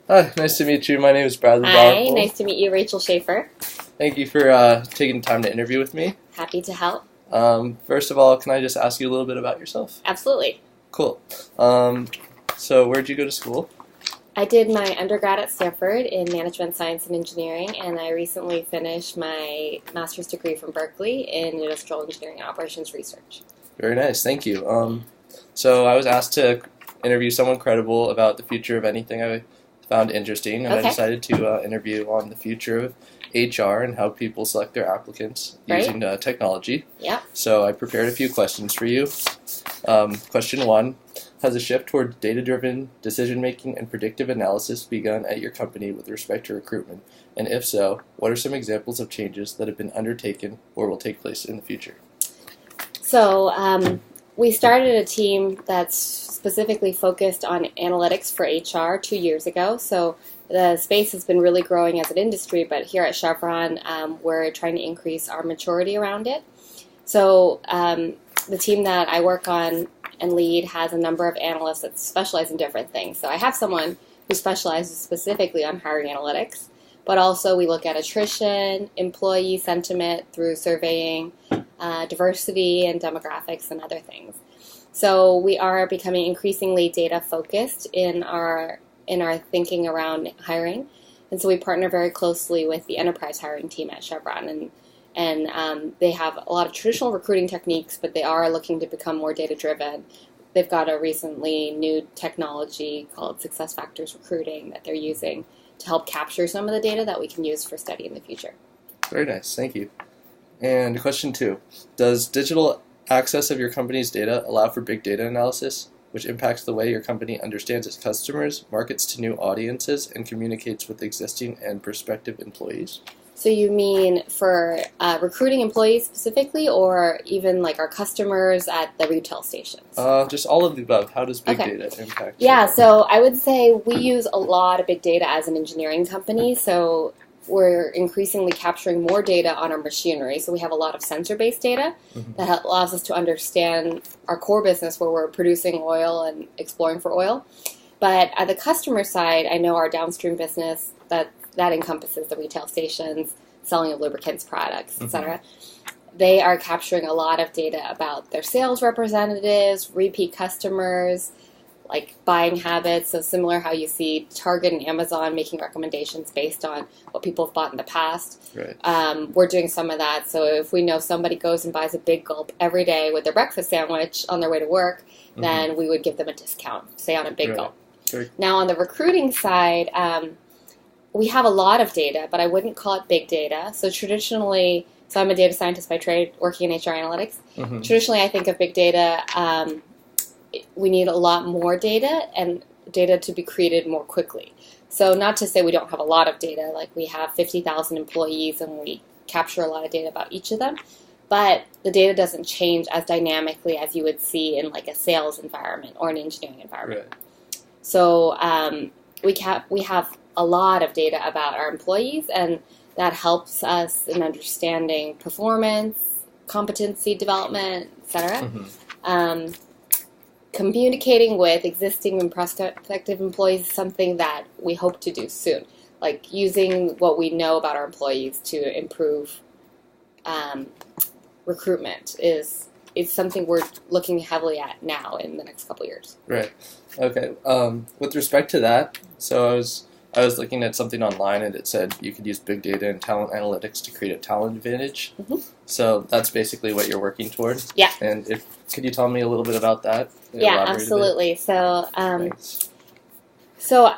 Hi, nice to meet you. My name is Bradley Hi, Bowerpool. nice to meet you, Rachel Schaefer. Thank you for taking the time to interview with me. Happy to help. First of all, can I just ask you a little bit about yourself? Absolutely. Cool. So where'd you go to school? I did my undergrad at Stanford in Management Science and Engineering, and I recently finished my master's degree from Berkeley in Industrial Engineering and Operations Research. Very nice, thank you. So I was asked to interview someone credible about the future of anything I found interesting, and Okay. I decided to interview on the future of HR and how people select their applicants Right. using technology. Yeah. So I prepared a few questions for you. Question 1, has a shift toward data-driven decision-making and predictive analysis begun at your company with respect to recruitment? And if so, what are some examples of changes that have been undertaken or will take place in the future? So we started a team that's specifically focused on analytics for HR 2 years ago. So the space has been really growing as an industry, but here at Chevron, we're trying to increase our maturity around it. So the team that I work on and lead has a number of analysts that specialize in different things. So I have someone who specializes specifically on hiring analytics, but also we look at attrition, employee sentiment through surveying, diversity and demographics and other things. So we are becoming increasingly data focused in our thinking around hiring, and so we partner very closely with the enterprise hiring team at Chevron, and they have a lot of traditional recruiting techniques, but they are looking to become more data driven. They've got a recently new technology called SuccessFactors Recruiting that they're using to help capture some of the data that we can use for study in the future. Very nice, thank you. And question 2, does digital access of your company's data allow for big data analysis, which impacts the way your company understands its customers, markets to new audiences, and communicates with existing and prospective employees? So you mean for recruiting employees specifically, or even like our customers at the retail stations? Just all of the above. How does big Okay. data impact? Yeah, so I would say we use a lot of big data as an engineering company. So we're increasingly capturing more data on our machinery. So we have a lot of sensor-based data that allows us to understand our core business where we're producing oil and exploring for oil. But at the customer side, I know our downstream business that encompasses the retail stations, selling of lubricants products, etc. They are capturing a lot of data about their sales representatives, repeat customers, like buying habits. So similar how you see Target and Amazon making recommendations based on what people have bought in the past. Right. We're doing some of that. So if we know somebody goes and buys a big gulp every day with their breakfast sandwich on their way to work, then we would give them a discount, say on a big Right. gulp. Very Now on the recruiting side, we have a lot of data, but I wouldn't call it big data. So traditionally, so I'm a data scientist by trade, working in HR analytics. Traditionally, I think of big data, we need a lot more data and data to be created more quickly. So not to say we don't have a lot of data, like we have 50,000 employees and we capture a lot of data about each of them, but the data doesn't change as dynamically as you would see in like a sales environment or an engineering environment. Right. So we have a lot of data about our employees, and that helps us in understanding performance, competency development, etc. Communicating with existing and prospective employees is something that we hope to do soon. Like using what we know about our employees to improve recruitment is something we're looking heavily at now in the next couple of years. Right. Okay. With respect to that, so I was looking at something online and it said you could use big data and talent analytics to create a talent advantage. So that's basically what you're working toward. Yeah. And could you tell me a little bit about that? Yeah, Elaborate a bit? absolutely. So Thanks. So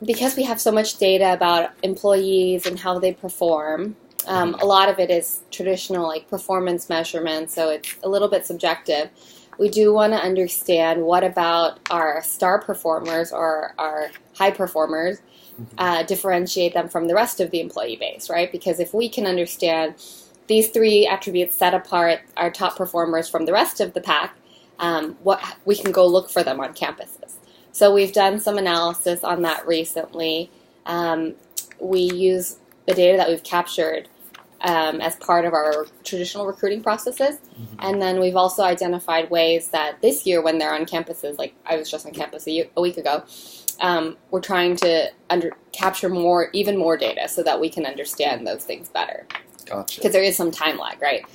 because we have so much data about employees and how they perform, a lot of it is traditional, like performance measurements, so it's a little bit subjective. We do want to understand what about our star performers or our high performers, differentiate them from the rest of the employee base, right? Because if we can understand these 3 attributes set apart our top performers from the rest of the pack, we can go look for them on campuses. So we've done some analysis on that recently. We use the data that we've captured as part of our traditional recruiting processes. And then we've also identified ways that this year when they're on campuses, like I was just on campus a week ago, we're trying to capture even more data so that we can understand those things better. Gotcha. Because there is some time lag, right?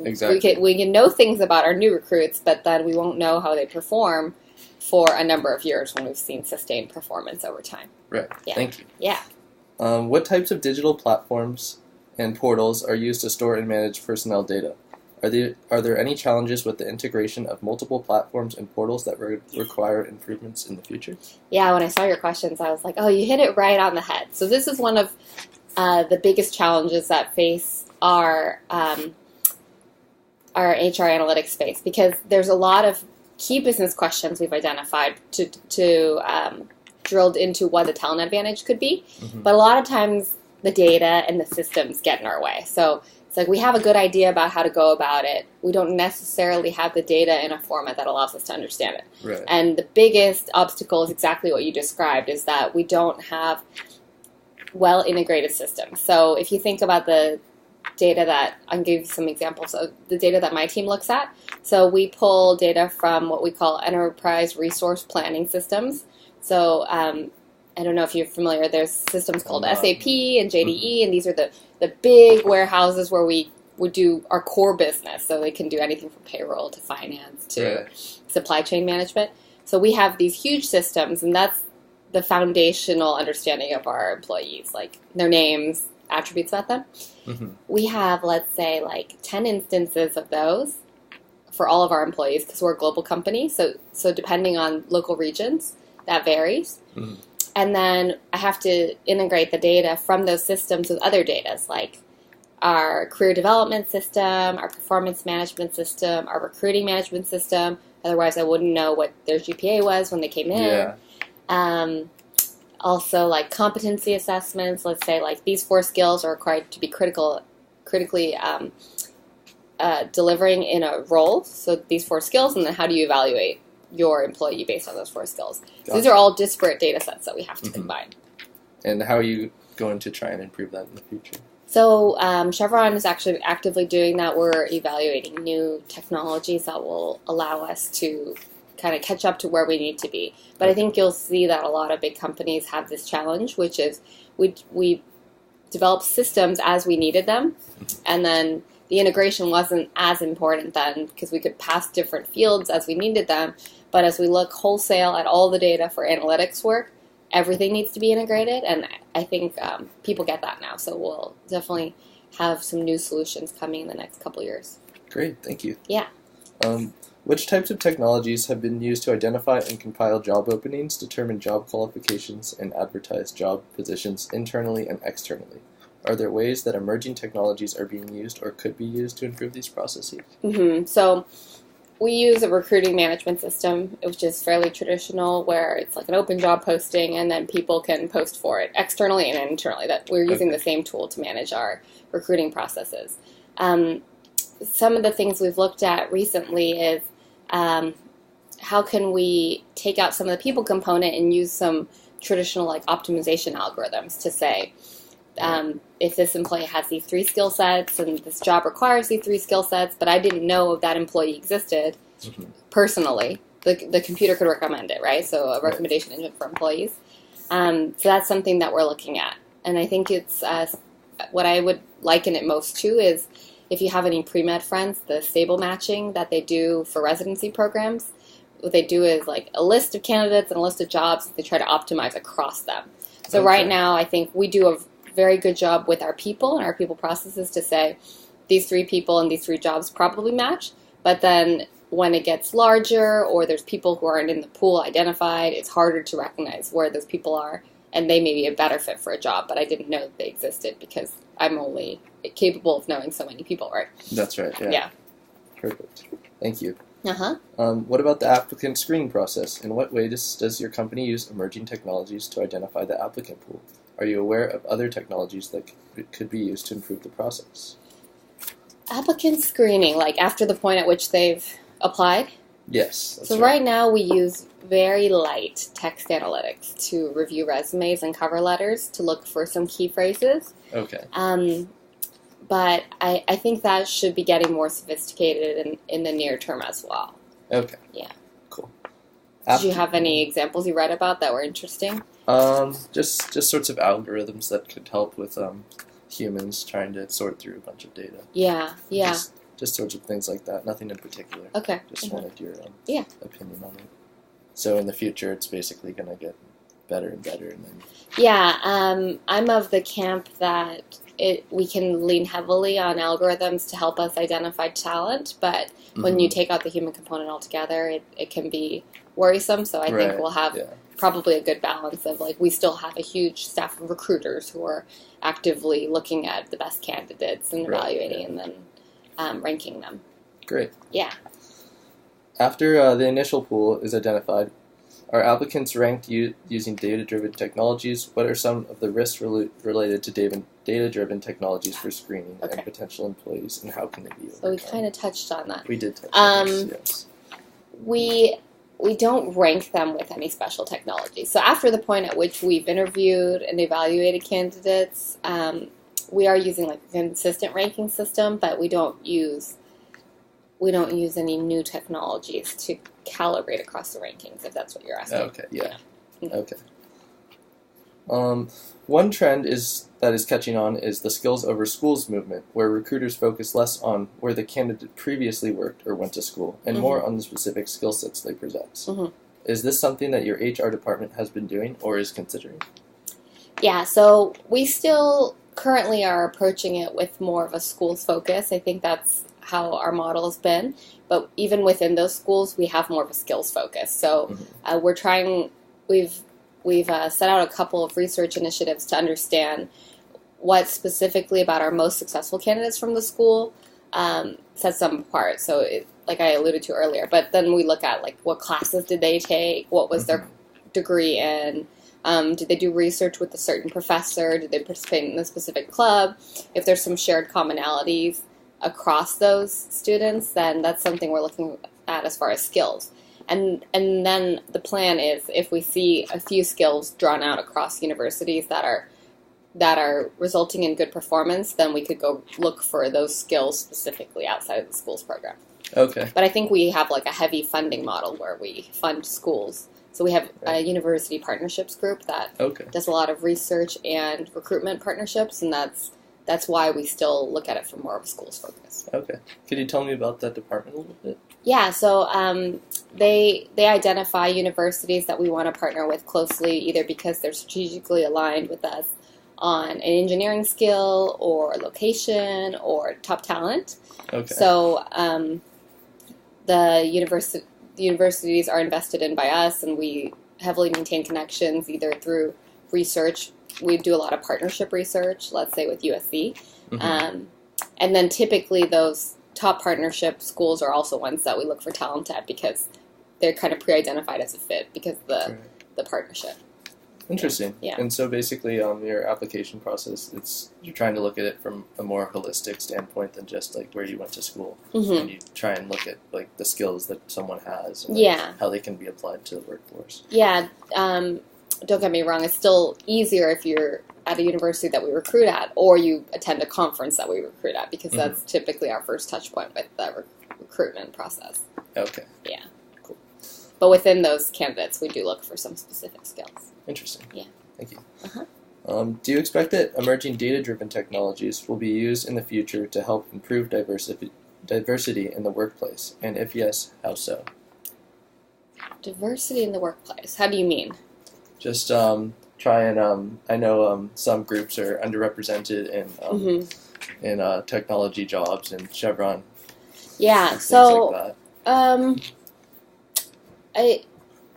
Exactly. We can know things about our new recruits, but then we won't know how they perform for a number of years when we've seen sustained performance over time. Right. Yeah. Thank you. Yeah. What types of digital platforms and portals are used to store and manage personnel data? Are there any challenges with the integration of multiple platforms and portals that require improvements in the future? Yeah, when I saw your questions, I was like, oh, you hit it right on the head. So this is one of the biggest challenges that face our HR analytics space, because there's a lot of key business questions we've identified to drilled into what the talent advantage could be. But a lot of times the data and the systems get in our way. So it's like we have a good idea about how to go about it. We don't necessarily have the data in a format that allows us to understand it. Right. And the biggest obstacle is exactly what you described, is that we don't have well-integrated systems. So if you think about the data that, I'll give you some examples of the data that my team looks at. So we pull data from what we call enterprise resource planning systems. So I don't know if you're familiar, there's systems called SAP and JDE, and these are the big warehouses where we would do our core business. So they can do anything from payroll to finance to supply chain management. So we have these huge systems, and that's the foundational understanding of our employees, like their names, attributes about them. We have, let's say, like 10 instances of those for all of our employees, because we're a global company. So depending on local regions, that varies. And then I have to integrate the data from those systems with other data, like our career development system, our performance management system, our recruiting management system. Otherwise, I wouldn't know what their GPA was when they came in. Also, like competency assessments. Let's say like these 4 skills are required to be critically delivering in a role. So these 4 skills, and then how do you evaluate your employee based on those 4 skills? So these are all disparate data sets that we have to combine. And how are you going to try and improve that in the future? So Chevron is actually actively doing that. We're evaluating new technologies that will allow us to kind of catch up to where we need to be. But I think you'll see that a lot of big companies have this challenge, which is we developed systems as we needed them, and then the integration wasn't as important then because we could pass different fields as we needed them. But as we look wholesale at all the data for analytics work, everything needs to be integrated, and I think people get that now. So we'll definitely have some new solutions coming in the next couple years. Great, thank you. Yeah. Which types of technologies have been used to identify and compile job openings, determine job qualifications, and advertise job positions internally and externally? Are there ways that emerging technologies are being used or could be used to improve these processes? So we use a recruiting management system, which is fairly traditional, where it's like an open job posting, and then people can post for it externally and internally. That we're using the same tool to manage our recruiting processes. Some of the things we've looked at recently is how can we take out some of the people component and use some traditional like optimization algorithms to say, if this employee has these 3 skill sets and this job requires these 3 skill sets, but I didn't know that employee existed personally, the computer could recommend it, right? So a recommendation engine for employees. So that's something that we're looking at. And I think it's what I would liken it most to is if you have any pre-med friends, the stable matching that they do for residency programs, what they do is like a list of candidates and a list of jobs. They try to optimize across them. So right now, I think we do a very good job with our people and our people processes to say these 3 people and these 3 jobs probably match. But then when it gets larger or there's people who aren't in the pool identified, it's harder to recognize where those people are, and they may be a better fit for a job, but I didn't know that they existed because I'm only capable of knowing so many people, right? That's right, yeah. Perfect. Thank you. What about the applicant screening process? In what way does your company use emerging technologies to identify the applicant pool? Are you aware of other technologies that could be used to improve the process? Applicant screening, like after the point at which they've applied? Yes. So right now we use very light text analytics to review resumes and cover letters to look for some key phrases. Okay. But I think that should be getting more sophisticated in the near term as well. Okay. Yeah. Cool. Did you have any examples you read about that were interesting? Just sorts of algorithms that could help with humans trying to sort through a bunch of data. Yeah. Just sorts of things like that. Nothing in particular. Okay. Just wanted your opinion on it. So in the future, it's basically going to get better and better, and then. Yeah, I'm of the camp that we can lean heavily on algorithms to help us identify talent, but when you take out the human component altogether, it can be worrisome. So I think we'll have probably a good balance of, like, we still have a huge staff of recruiters who are actively looking at the best candidates and evaluating and then ranking them. Great. Yeah. After the initial pool is identified, are applicants ranked using data-driven technologies? What are some of the risks related to data-driven technologies for screening and potential employees, and how can they be overcome? So we kind of touched on that. We did touch on this, yes. We don't rank them with any special technology. So after the point at which we've interviewed and evaluated candidates, we are using like a consistent ranking system, but we don't use any new technologies to calibrate across the rankings, if that's what you're asking. Okay, yeah. Okay. One trend that is catching on is the skills over schools movement, where recruiters focus less on where the candidate previously worked or went to school, and more on the specific skill sets they possess. Is this something that your HR department has been doing or is considering? Yeah, so we still currently are approaching it with more of a schools focus. I think that's how our model has been, but even within those schools, we have more of a skills focus. So we've set out a couple of research initiatives to understand what specifically about our most successful candidates from the school sets them apart. So like I alluded to earlier, but then we look at like what classes did they take, what was their degree in, did they do research with a certain professor, did they participate in a specific club, if there's some shared commonalities across those students, then that's something we're looking at as far as skills. And then the plan is, if we see a few skills drawn out across universities that are resulting in good performance, then we could go look for those skills specifically outside of the schools program. Okay. But I think we have like a heavy funding model where we fund schools. So we have a university partnerships group that does a lot of research and recruitment partnerships, and that's why we still look at it from more of a schools focus. Okay. Could you tell me about that department a little bit? Yeah, so they identify universities that we want to partner with closely, either because they're strategically aligned with us on an engineering skill or location or top talent. Okay. So the universities are invested in by us, and we heavily maintain connections either through research. We do a lot of partnership research, let's say with USC. And then typically those top partnership schools are also ones that we look for talent at because they're kind of pre-identified as a fit because of the partnership. Interesting. Yeah. And so basically your application process, you're trying to look at it from a more holistic standpoint than just like where you went to school. And you try and look at like the skills that someone has and how they can be applied to the workforce. Yeah. Don't get me wrong, it's still easier if you're at a university that we recruit at or you attend a conference that we recruit at, because that's typically our first touch point with the recruitment process. Okay. Yeah. Cool. But within those candidates, we do look for some specific skills. Interesting. Yeah. Thank you. Do you expect that emerging data-driven technologies will be used in the future to help improve diversity in the workplace? And if yes, how so? Diversity in the workplace. How do you mean? Just try and I know some groups are underrepresented in technology jobs and Chevron. Yeah. So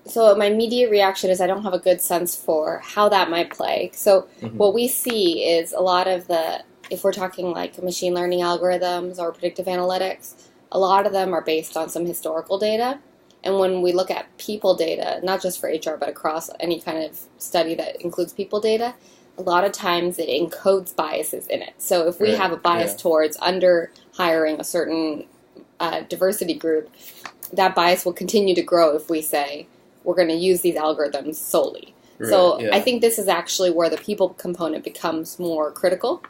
So my immediate reaction is I don't have a good sense for how that might play. So what we see is a lot of if we're talking like machine learning algorithms or predictive analytics, a lot of them are based on some historical data. And when we look at people data, not just for HR, but across any kind of study that includes people data, a lot of times it encodes biases in it. So if we have a bias towards under-hiring a certain diversity group, that bias will continue to grow if we say we're going to use these algorithms solely. So I think this is actually where the people component becomes more critical,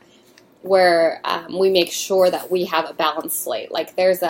where we make sure that we have a balanced slate. Like there's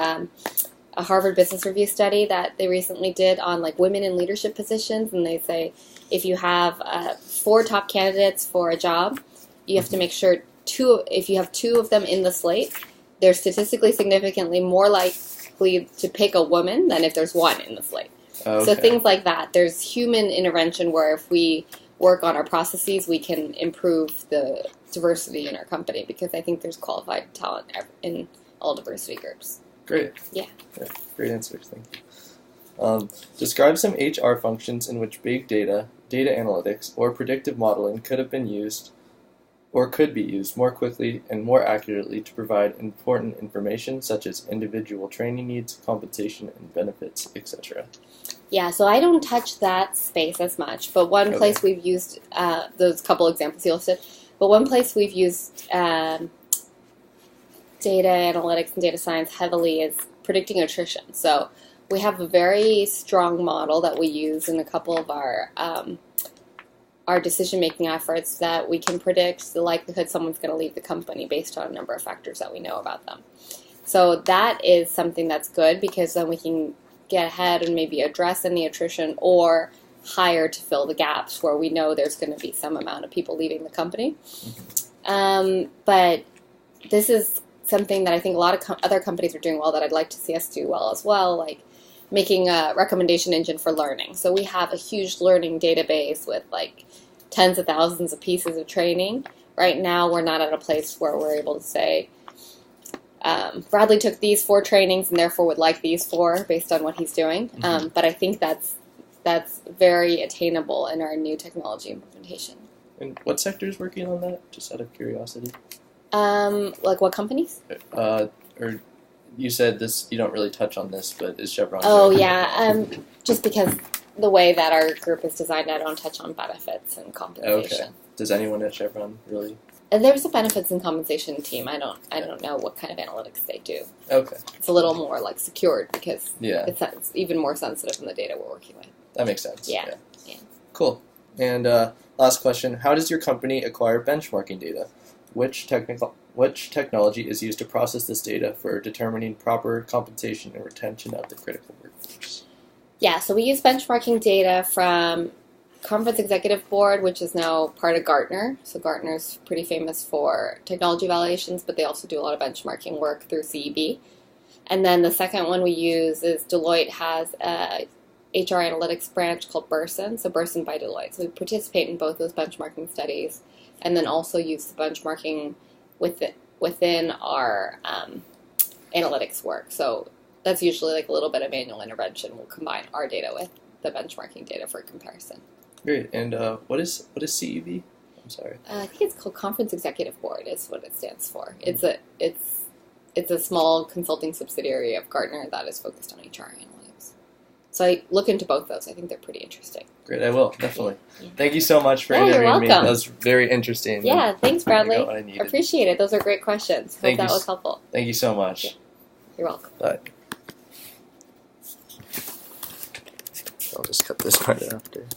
a Harvard Business Review study that they recently did on like women in leadership positions, and they say if you have 4 top candidates for a job, you have to make sure if you have 2 of them in the slate, they're statistically significantly more likely to pick a woman than if there's 1 in the slate. Okay. So things like that. There's human intervention where if we work on our processes, we can improve the diversity in our company, because I think there's qualified talent in all diversity groups. Great. Yeah. Great answers. Thank you. Describe some HR functions in which big data, data analytics, or predictive modeling could have been used or could be used more quickly and more accurately to provide important information such as individual training needs, compensation and benefits, etc. Yeah, so I don't touch that space as much, but one place we've used, those couple examples you listed, but one place we've used data analytics and data science heavily is predicting attrition. So we have a very strong model that we use in a couple of our decision-making efforts that we can predict the likelihood someone's going to leave the company based on a number of factors that we know about them. So that is something that's good, because then we can get ahead and maybe address any attrition or hire to fill the gaps where we know there's going to be some amount of people leaving the company. But this is something that I think a lot of other companies are doing well that I'd like to see us do well as well, like making a recommendation engine for learning. So we have a huge learning database with like tens of thousands of pieces of training. Right now, we're not at a place where we're able to say, Bradley took these 4 trainings and therefore would like these 4 based on what he's doing. But I think that's very attainable in our new technology implementation. And what sector is working on that, just out of curiosity? Like what companies? Or you said this, you don't really touch on this, but is Chevron? Oh, yeah. Just because the way that our group is designed, I don't touch on benefits and compensation. Okay. Does anyone at Chevron really? There's a benefits and compensation team. I don't know what kind of analytics they do. Okay. It's a little more like secured because Yeah. it's even more sensitive in the data we're working with. That makes sense. Yeah. Cool. And last question: how does your company acquire benchmarking data? Which technology is used to process this data for determining proper compensation and retention of the critical workforce? Yeah, so we use benchmarking data from Conference Executive Board, which is now part of Gartner. So Gartner's pretty famous for technology evaluations, but they also do a lot of benchmarking work through CEB. And then the second one we use is Deloitte has a HR analytics branch called Burson, so Burson by Deloitte. So we participate in both those benchmarking studies, and then also use the benchmarking within our analytics work. So that's usually like a little bit of manual intervention. We'll combine our data with the benchmarking data for comparison. Great. And what is CEB? I'm sorry. I think it's called Conference Executive Board is what it stands for. It's a small consulting subsidiary of Gartner that is focused on HR analytics. So I look into both those. I think they're pretty interesting. Great, I will, definitely. Yeah. Thank you so much for interviewing me. Welcome. That was very interesting. Yeah, thanks, Bradley. I got what I needed. Appreciate it. Those are great questions. Hope that was helpful. Thank you so much. Yeah. You're welcome. Bye. I'll just cut this part after.